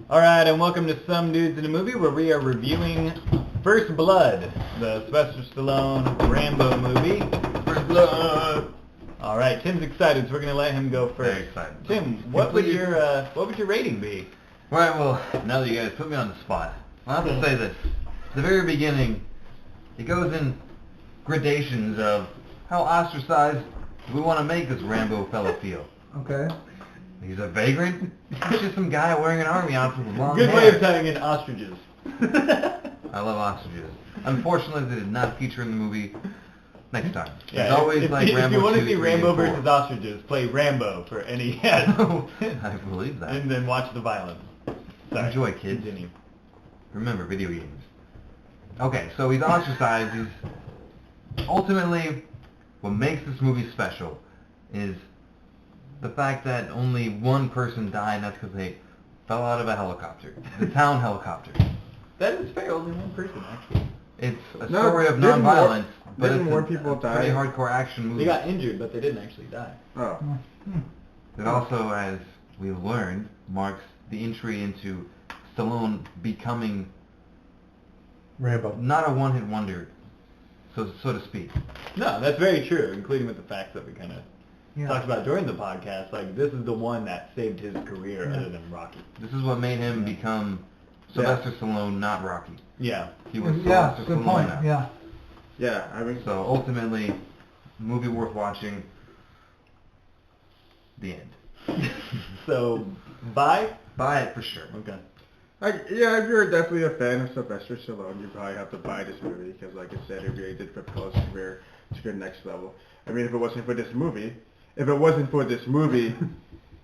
Alright, and welcome to SomeDudes in a Movie, where we are reviewing First Blood, the Sylvester Stallone Rambo movie. First Blood! Alright, Tim's excited, so we're going to let him go first. Very excited. Tim, what would your rating be? Well, now that you guys put me on the spot, I'll have to say this. At the very beginning, it goes in gradations of how ostracized we want to make this Rambo fella feel. Okay. He's a vagrant. He's just some guy wearing an army outfit with long Good hair. way of tying in ostriches. I love ostriches. Unfortunately, they did not feature in the movie. Next time. Yeah, it's always if like Rambo you want 2, to see 3, Rambo and 4. versus ostriches, play Rambo for any I believe that. and then watch the violence. Sorry. Enjoy, kids. Continue. Remember, video games. Okay, so he's ostracized. Ultimately, what makes this movie special is the fact that only one person died, and that's because they fell out of a helicopter. The town helicopter. That is fair, only one person, actually. It's a story of non-violence, but didn't it's more a people pretty die? hardcore action movie. They got injured, but they didn't actually die. Oh. It also, as we've learned, marks the entry into Stallone becoming Rambo. not a one-hit wonder, so to speak. No, that's very true, including with the facts that we kind of talked about during the podcast. Like, this is the one that saved his career other than Rocky. This is what made him become Sylvester Stallone, not Rocky. Yeah. He was Yeah, Sylvester good Stallone point. now. Yeah. Yeah, I mean, So ultimately, movie worth watching. The end. So, buy? Buy it for sure. Okay. if you're definitely a fan of Sylvester Stallone, you probably have to buy this movie because, like I said, it really did propel his career to the next level. I mean, if it wasn't for this movie,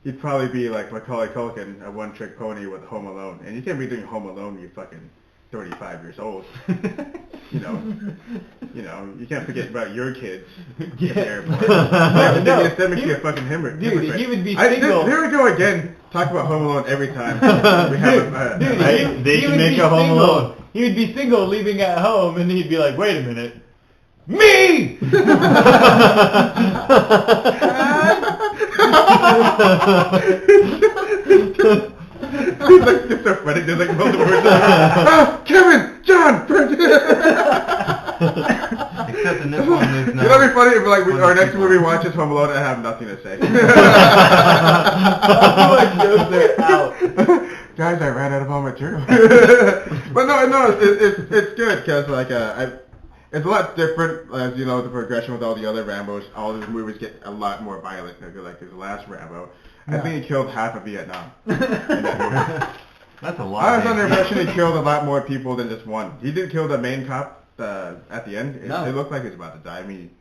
he'd probably be like Macaulay Culkin, a one-trick pony with Home Alone. And you can't be doing Home Alone when you're fucking 35 years old. you can't forget about your kids at the airport. That makes you a fucking hypocrite. Dude, he would be single. Here we go again. Talk about Home Alone every time. We have They should make a Home Alone. He would be single, leaving at home, and he'd be like, wait a minute. Me! He's like schizophrenic. There's like multiple words. Kevin! John! Except in this one, there's no... It'll be funny if like our next movie watches Home Alone and I have nothing to say. Guys, I ran out of all material. But no, it's good because like it's a lot different as you know the progression with all the other Rambos. All these movies get a lot more violent. Like his last Rambo, I think he killed half of Vietnam. In that movie. That's a lot. I was under the impression he killed a lot more people than just one. He didn't kill the main cop at the end. It looked like he was about to die. I mean,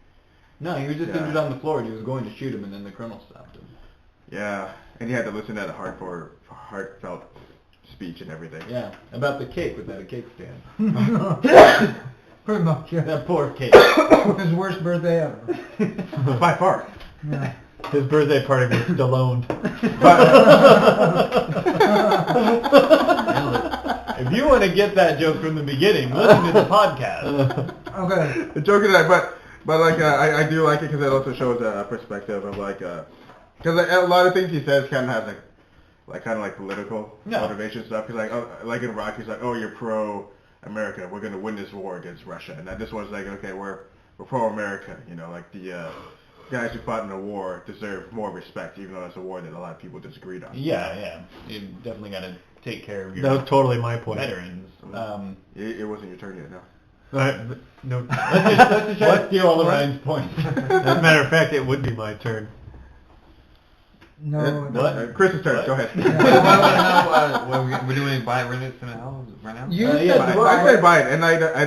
No, he was just injured on the floor, and he was going to shoot him, and then the colonel stopped him. yeah, and he had to listen to the heartfelt speech and everything. Yeah, about the cake without a cake stand. Pretty much, yeah. That poor cake. His worst birthday ever. By far. Yeah. His birthday party was Stallone. If you want to get that joke from the beginning, listen to the podcast. Okay. The joke is that, but like I do like it because it also shows a perspective of like because a lot of things he says kind of has like political motivation stuff. Because like in Rocky, he's like, oh, you're pro America, we're gonna win this war against Russia, and this one's like, okay, we're pro America, like the guys who fought in the war deserve more respect, even though it's a war that a lot of people disagreed on. Yeah. You definitely got to take care of your That was totally my point. veterans. It wasn't your turn yet, no. No. Let's just try to steal all of Ryan's points. As a matter of fact, it would be my turn. No. What? Chris's turn. Go ahead. We're doing buy it right now? You yeah, said I say buy it, and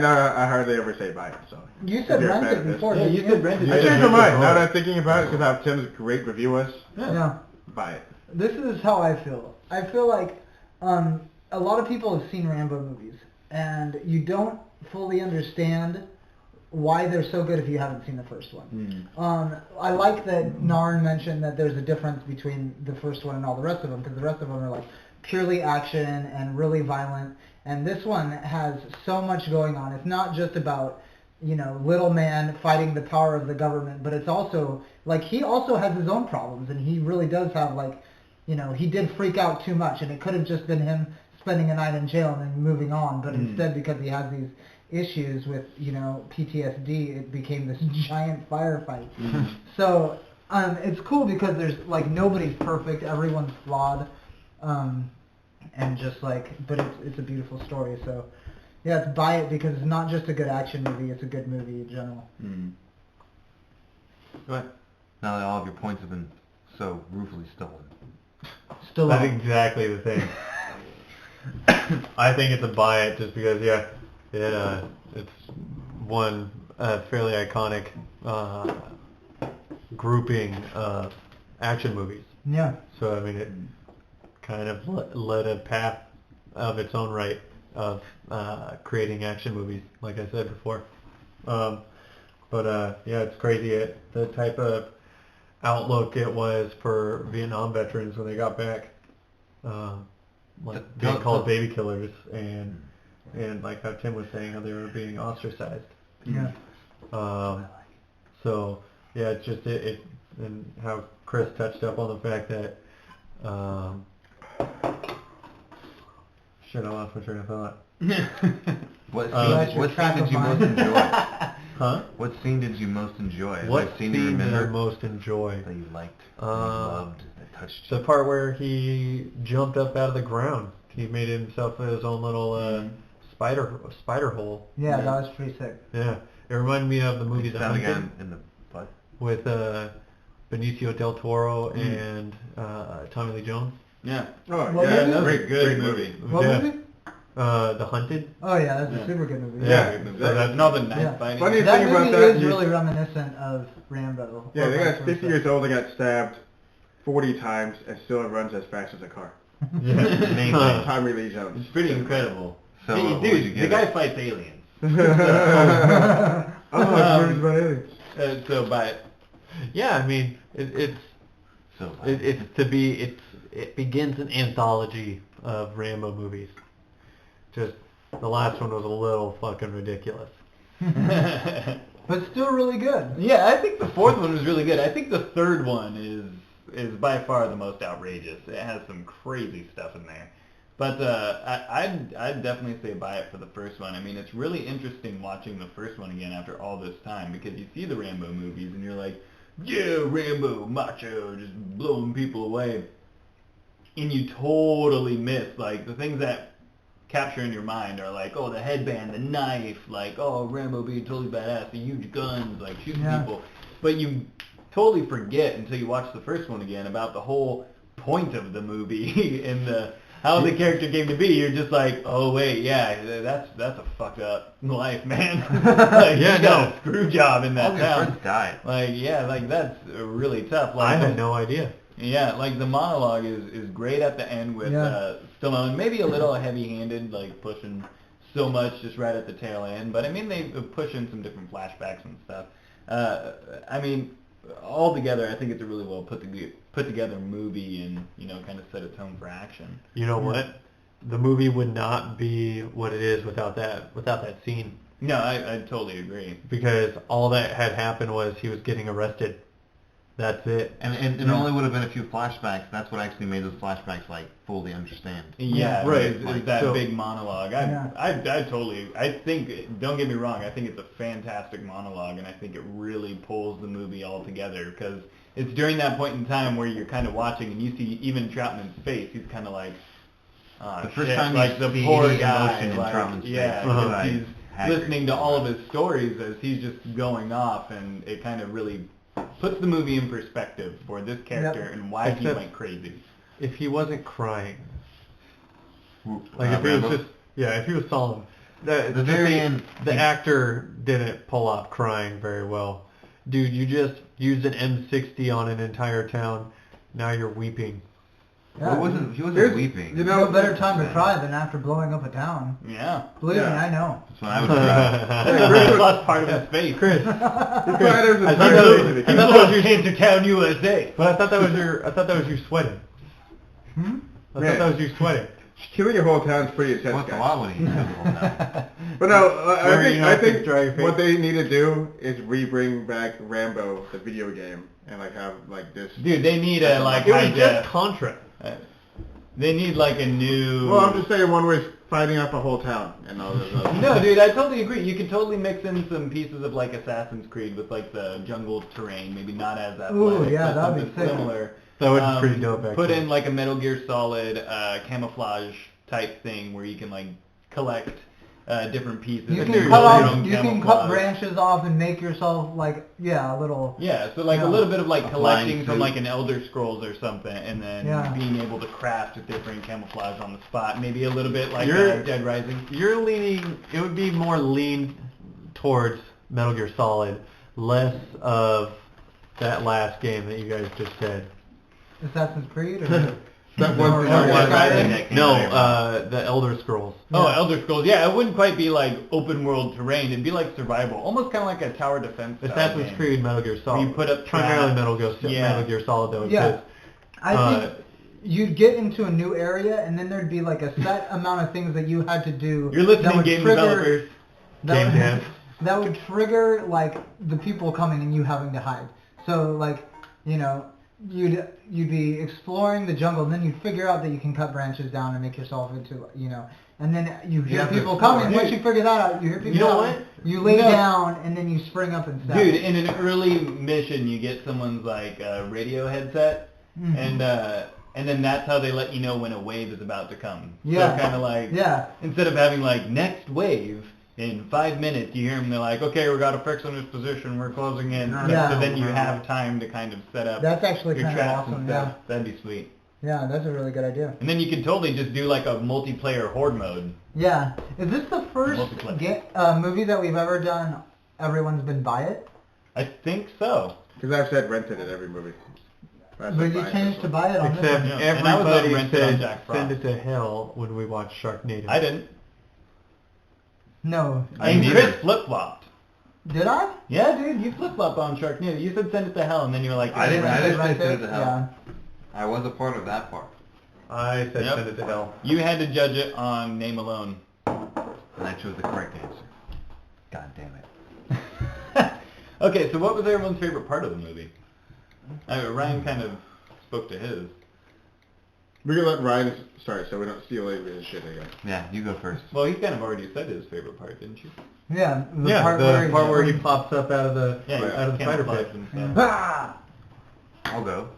I hardly ever say buy it. So You said If you're a rent fan it of this. before. Yeah, you didn't said rent it. I changed my mind. Now that I'm thinking about it, because I have Tim's great review was, Yeah. buy it. This is how I feel. I feel like a lot of people have seen Rambo movies, and you don't fully understand why they're so good if you haven't seen the first one. I like that Narn mentioned that there's a difference between the first one and all the rest of them, because the rest of them are like purely action and really violent, and this one has so much going on. It's not just about little man fighting the power of the government, but it's also like he also has his own problems, and he really does have he did freak out too much, and it could have just been him spending a night in jail and then moving on, but instead because he has these issues with, PTSD, it became this giant firefight. So it's cool because there's like nobody's perfect, everyone's flawed, and just like, but it's a beautiful story. So yeah, it's buy it because it's not just a good action movie; it's a good movie in general. Go ahead. Now that all of your points have been so ruthlessly stolen. Still, That's exactly the thing. I think it's a buy it just because it's one fairly iconic grouping of action movies. Yeah. So I mean, it kind of led a path of its own right of creating action movies, like I said before. But it's crazy the type of outlook it was for Vietnam veterans when they got back, being called baby killers, and like how Tim was saying, how they were being ostracized. Yeah. So yeah, it's just it and how Chris touched up on the fact that shit, I lost my train of thought. What scene did you most enjoy? Huh? What scene did you most enjoy? What scene scene did I remember most enjoy? that you liked, that you loved, that touched you? The part where he jumped up out of the ground. He made himself his own little spider hole. Yeah, that was pretty sick. Yeah, it reminded me of the movie The Stabbed Hunted again in the butt. with Benicio del Toro and Tommy Lee Jones. Yeah. Oh, What yeah, movie? that's a Great great movie. What Yeah. movie? The Hunted. Oh yeah, that's a super good movie. Yeah. So that's not the knife Yeah. fighting. Funny That thing about movie that, is really reminiscent of Rambo. yeah, they Or got vice 50 versa. years old, they got stabbed 40 times, and still it runs as fast as a car. Yeah. Tommy Lee Jones. It's pretty incredible. So, Hey, what would you dude, the give guy it? fights aliens. Oh, movies about aliens. So by Yeah, I mean it begins an anthology of Rambo movies. Just the last one was a little fucking ridiculous. But still really good. Yeah, I think the fourth one was really good. I think the third one is by far the most outrageous. It has some crazy stuff in there. But I'd definitely say buy it for the first one. I mean, it's really interesting watching the first one again after all this time because you see the Rambo movies and you're like, yeah, Rambo, macho, just blowing people away. And you totally miss, like, the things that capture in your mind are like, oh, the headband, the knife, like, oh, Rambo being totally badass, the huge guns, like, shooting people. But you totally forget until you watch the first one again about the whole point of the movie and how the character came to be. You're just like, oh, wait, yeah, that's a fucked up life, man. Like, Yeah, you got no. a screw job in All that your town. friends died. Like, yeah, like, that's really tough. Like, I had no idea. yeah, like the monologue is great at the end with Stallone. Maybe a little heavy-handed, like pushing so much just right at the tail end. But I mean, they push in some different flashbacks and stuff. I mean, altogether, I think it's a really well put together movie, and kind of set a tone for action. You know what? The movie would not be what it is without that scene. No, I totally agree. Because all that had happened was he was getting arrested. That's it. And it only would have been a few flashbacks. That's what actually made those flashbacks, like, fully understand. Yeah, right. Is that So- big monologue. I totally, I think, don't get me wrong, I think it's a fantastic monologue, and I think it really pulls the movie all together, because it's during that point in time where you're kind of watching, and you see even Troutman's face, he's kind of like, The first shit, time you like the see poor any guy, emotion in like, Troutman's face, yeah, it's because like he's haggard. listening to all of his stories as he's just going off, and it kind of really puts the movie in perspective for this character and why he Except- went crazy. If he wasn't crying, Like if he was just if he was solemn, The very end, the actor didn't pull off crying very well. Dude, you just used an M60 on an entire town. Now you're weeping. Yeah. he wasn't Here's- weeping. No better time to cry than after blowing up a town. Yeah. Believe me, Yeah. I know. That's when I would cry. He lost part of his face. Chris, He cried as a I thought child. that was- He lost came to town, USA. but I thought that was you sweating. Hmm? I thought that was you sweating. Killing a whole town's pretty intense, What's a guys. lot when he killed the whole time. But no, Where, you know, I to think dry your face. what they need to do is re-bring back Rambo, the video game, and like have like this. Dude, they need a like It was high just def. Contra. They need like a new... Well, I'm just saying one where he's fighting up a whole town and all those other No, dude, I totally agree. You could totally mix in some pieces of like Assassin's Creed with like the jungle terrain, maybe not as athletic, Ooh, yeah, but that'd be something sick. similar. That would be pretty dope, actually. Put in like a Metal Gear Solid camouflage type thing where you can like collect different pieces. You and can do cut your off, own you can cut camouflage. branches off and make yourself like, yeah, a little... Yeah, so like Yeah. a little bit of like A collecting flying from suit. like an Elder Scrolls or something, and then Yeah. being able to craft a different camouflage on the spot. Maybe a little bit like You're- Dead Rising. You're leaning. It would be more lean towards Metal Gear Solid, less of that last game that you guys just said. Assassin's Creed? Or... That one Or- thing or I Dead was Rising saying. that came No, out here. the Elder Scrolls. Oh, Yeah. Elder Scrolls. Yeah, it wouldn't quite be like open world terrain. It'd be like survival, almost kind of like a tower defense. style Assassin's game. Creed, Metal Gear Solid. You put up primarily traps. Metal Gear Solid though. Yeah. Because, I think you'd get into a new area, and then there'd be like a set amount of things that you had to do. You're that listening, would game trigger- developers. that Game would- dev. That would trigger like the people coming and you having to hide. So like, you know, you'd be exploring the jungle, and then you'd figure out that you can cut branches down and make yourself into, you know, and then you hear have to people explore. coming. Once you figure that out, you hear people You know coming, what? you lay No. down, and then you spring up and stab. Dude, in an early mission, you get someone's like radio headset, Mhm. and then that's how they let you know when a wave is about to come. Yeah. So kind of like Yeah. instead of having like next wave in 5 minutes, you hear them. They're like, okay, we got to fix on this position. We're closing in. Yeah. So then you have time to kind of set up That's actually your kind of traps awesome. and Yeah. stuff. That'd be sweet. Yeah, that's a really good idea. And then you can totally just do like a multiplayer horde mode. Yeah. Is this the first Multiplayer. movie that we've ever done? Everyone's been by it, I think so. Because I've said rented in every movie. I said but you buy it changed as to well. buy it on this Except one. Yeah. And I was everybody rented on said Jack Frost. send it to hell when we watched Sharknado. I didn't. No. I And didn't Chris either. flip-flopped. Did I? Yeah, dude, you flip-flopped on Sharknado. You said send it to hell, and then you were like, I didn't- Right I didn't there, say send it to hell. Yeah. I was a part of that part. I said Yep. send it to hell. You had to judge it on name alone. And I chose the correct answer. God damn it. Okay, so what was everyone's favorite part of the movie? Ryan kind of spoke to his. We're gonna let Ryan start so we don't steal any of his shit again. Yeah, you go first. Well, he kind of already said his favorite part, didn't you? Yeah. The Yeah, part the where part where he pops up out of the Yeah, out of the spider camouflage pit. and stuff. Ah! I'll go.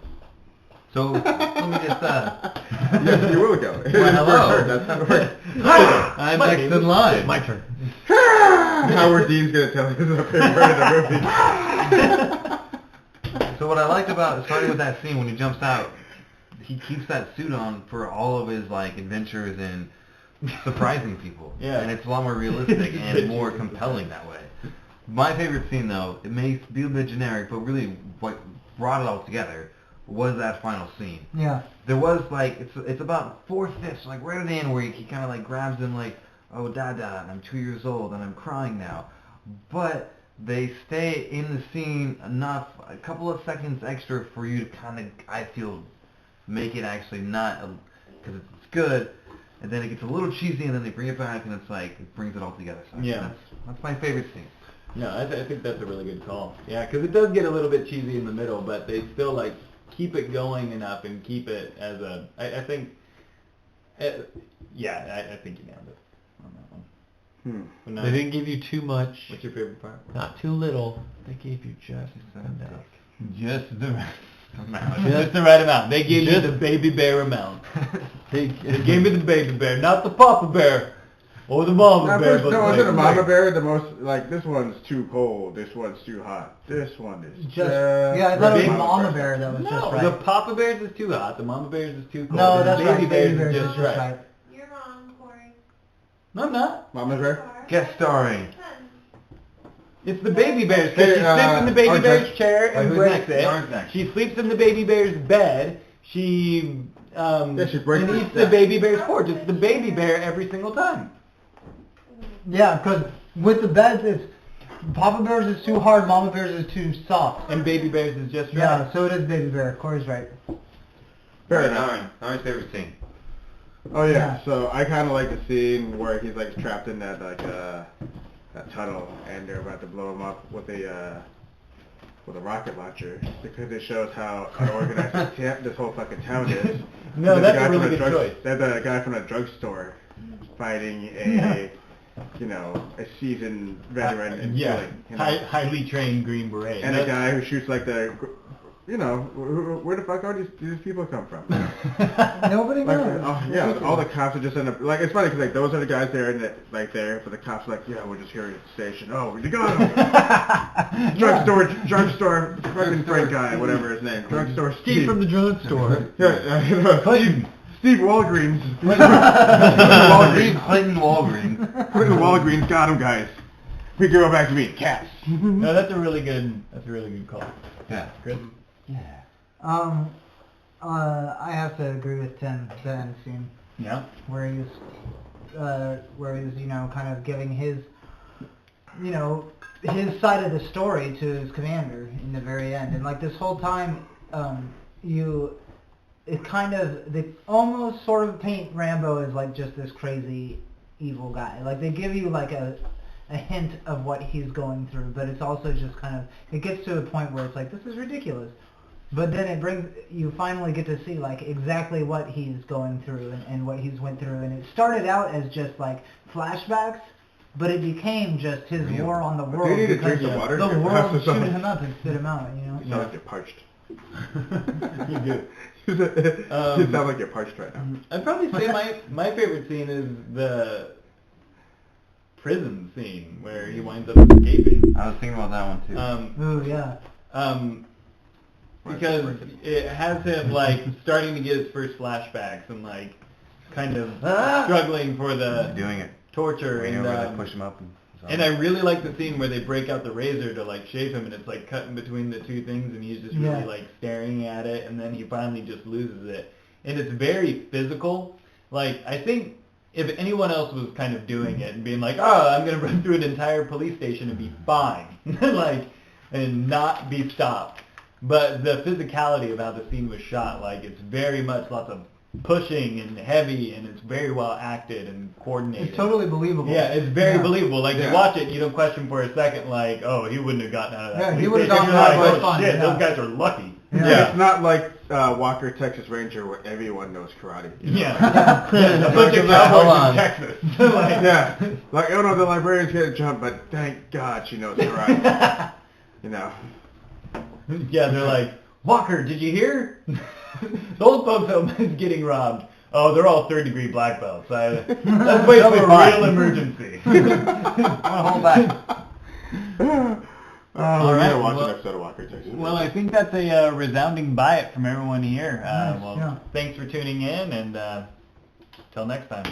So, let me just, Yes, you will go. Well, hello. That's how it works. I'm My next name in is- line. My turn. Howard Dean's gonna tell his favorite part of the movie. So what I liked about, starting with that scene when he jumps out, he keeps that suit on for all of his, like, adventures and surprising people. Yeah. And it's a lot more realistic and more compelling that way. My favorite scene, though, it may be a bit generic, but really what brought it all together was that final scene. Yeah. There was, like, it's about 4/5, like right at the end where he kind of, like, grabs him, like, oh, Dada, and I'm 2 years old, and I'm crying now. But they stay in the scene enough, a couple of seconds extra for you to kind of, I feel, make it actually not, because it's good, and then it gets a little cheesy, and then they bring it back, and it's like, it brings it all together. So Yeah. That's my favorite scene. No, I think that's a really good call. Yeah, because it does get a little bit cheesy in the middle, but they still like keep it going enough and keep it as a. I think. Yeah, I think you nailed it on that one. But no, They didn't give you too much, what's your favorite part? not too little. They gave you just enough. Just the right amount. Just the right amount. They gave me the baby bear amount. They gave me the baby bear, not the papa bear or the mama Now, bear. first, but no, the wasn't a baby mama bear. bear the most, like, this one's too cold, this one's too hot, this one is Just, yeah, I thought it was Baby- Mama Bear that was No, just right. the papa bears is too hot. The mama bears is too cold. No, and that's the right. baby Baby bears Bear is just right. You're wrong, Corey. No, I'm not. Mama bear? Guest starring. It's the baby bears. 'Cause Hey, she sits in the baby Orange bear's next. chair and who's breaks next? it. Orange next. She sleeps in the baby bear's bed. She she breaks and it eats the down. baby bear's porch. It's the baby bear every single time. Yeah, because with the beds, it's Papa Bear's is too hard, Mama Bear's is too soft. And baby bears is just right. Yeah, so it is Baby Bear. Corey's right. Fair enough. Orange favorite scene. Oh yeah, Yeah. so I kind of like the scene where he's like trapped in that like that tunnel and they're about to blow him up with a with a rocket launcher because it shows how unorganized this whole fucking town is. No, that's a really good choice. There's a guy from a drugstore fighting a a seasoned veteran and killing. Highly trained Green Beret. And a guy who shoots like where the fuck are these people come from? Nobody knows. All the cops are just in a, like, it's funny because like those are the guys there and there, but the cops are like, yeah, we're just here at the station. Oh, you got him. drugstore, fucking Frank guy, whatever his name. Drugstore Steve from the drugstore. Clayton. Steve Walgreens. Clinton Walgreens. Clinton Walgreens got him, guys. We go back to being cats. No, that's a really good call. Yeah. Chris? Yeah. I have to agree with Tim. The end scene. Yeah. Where he's kind of giving his side of the story to his commander in the very end, and like this whole time, they almost sort of paint Rambo as like just this crazy evil guy. Like they give you like a hint of what he's going through, but it's also just kind of, it gets to a point where it's like, this is ridiculous. But then you finally get to see like exactly what he's going through and what he's went through. And it started out as just like flashbacks, but it became just his war on the world. Do you need to drink some water? The world shooting him up and spit him out, You sound like you're parched. You do. You sound like you're parched right now. I'd probably say my favorite scene is the prison scene where he winds up escaping. I was thinking about that one too. Because it has him like starting to get his first flashbacks and like kind of struggling for the doing it torture and they push him up. And I really like the scene where they break out the razor to like shave him, and it's like cutting between the two things, and he's just really like staring at it, and then he finally just loses it, and it's very physical. Like I think if anyone else was kind of doing it and being like, oh, I'm gonna run through an entire police station and be fine, like, and not be stopped. But the physicality of how the scene was shot, like it's very much lots of pushing and heavy, and it's very well acted and coordinated. It's totally believable. Yeah, it's very believable. Like you watch it, you don't question for a second, like, oh, he wouldn't have gotten out of that. Yeah, he would have gotten out of that. Oh shit, those guys are lucky. Yeah, it's not like Walker, Texas Ranger, where everyone knows karate. Yeah, a bunch of cowboys in Texas. Like oh no, the librarian's gonna jump, but thank God she knows karate. Yeah, they're like, Walker, did you hear? Those folks home is getting robbed. Oh, they're all third-degree black belts. Let's wait for a real emergency. Hold back. All right. Watch an episode of Walker, Texas. Well, I think that's a resounding buy it from everyone here. Thanks for tuning in, and till next time.